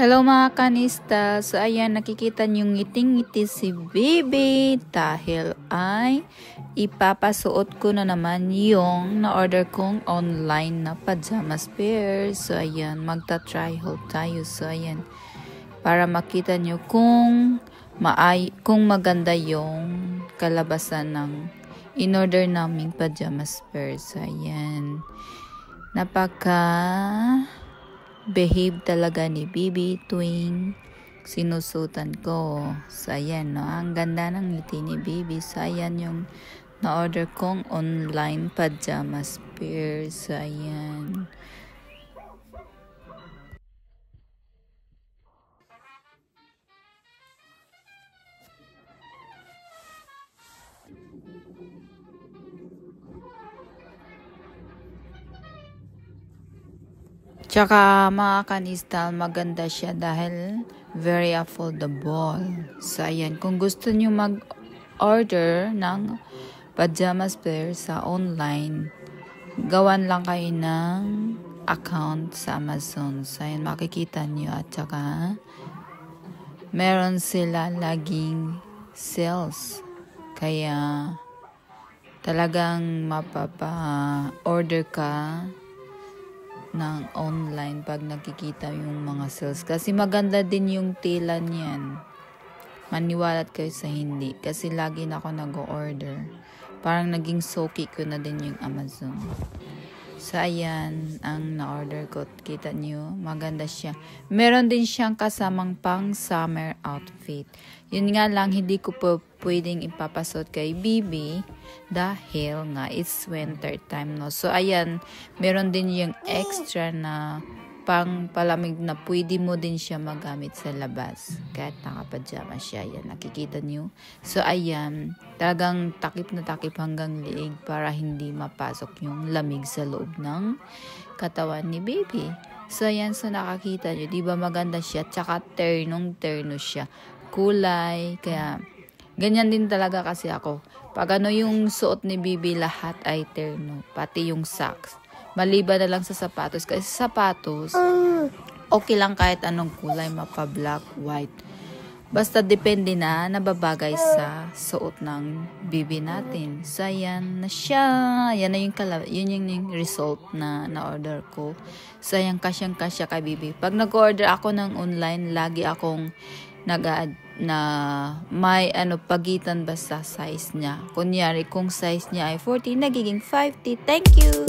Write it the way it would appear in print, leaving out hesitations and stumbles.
Hello mga kanista. So ayan, nakikita niyong ngiting-ngiti si Bibi dahil ay ipapasuot ko na naman yung na-order kong online na pajamas pair. So ayan, magta-try haul tayo. So ayan, para makita niyo kung maganda yung kalabasan ng in-order naming pajamas pair. So ayan, behave talaga ni Bibi tuwing sinusutan ko. So, ayan, no? Ang ganda ng ngiti ni Bibi. So, ayan yung na-order kong online pajamas pair. So, ayan. Tsaka mga kanistal, maganda siya dahil very affordable. So ayan, kung gusto nyo mag-order ng pajamas pair sa online, gawan lang kayo ng account sa Amazon. So ayan, makikita nyo at tsaka meron sila laging sales. Kaya talagang mapapa-order ka ng online pag nakikita yung mga sales. Kasi maganda din yung tela niyan. Maniwalat kayo sa hindi. Kasi lagi na ako nag-order. Parang naging soki ko na din yung Amazon. So, ayan, ang na-order ko. Kita nyo, maganda siya. Meron din siyang kasamang pang summer outfit. Yun nga lang, hindi ko po pwedeng ipapasot kay Bibi dahil nga it's winter time, no? So, ayan, meron din yung extra na pang palamig na pwede mo din siya magamit sa labas. Kahit nakapajama siya, ayan, nakikita nyo. So, ayan, talagang takip na takip hanggang liig para hindi mapasok yung lamig sa loob ng katawan ni Bibi. So, ayan, so nakakita nyo, diba maganda siya? Tsaka ternong-terno siya. Kulay, kaya ganyan din talaga kasi ako. Pag ano yung suot ni Bibi, lahat ay terno. Pati yung socks. Maliban na lang sa sapatos. Kasi sa sapatos, okay lang kahit anong kulay, mapa-black, white. Basta depende na nababagay sa suot ng Bibi natin. So, ayan na siya. Yan na yun yung result na na-order ko. So, ayan, kasyang-kasya kay Bibi. Pag nag-order ako ng online, lagi akong nag-add na may pagitan ba sa size niya. Kunyari, kung size niya ay 40, nagiging 50. Thank you!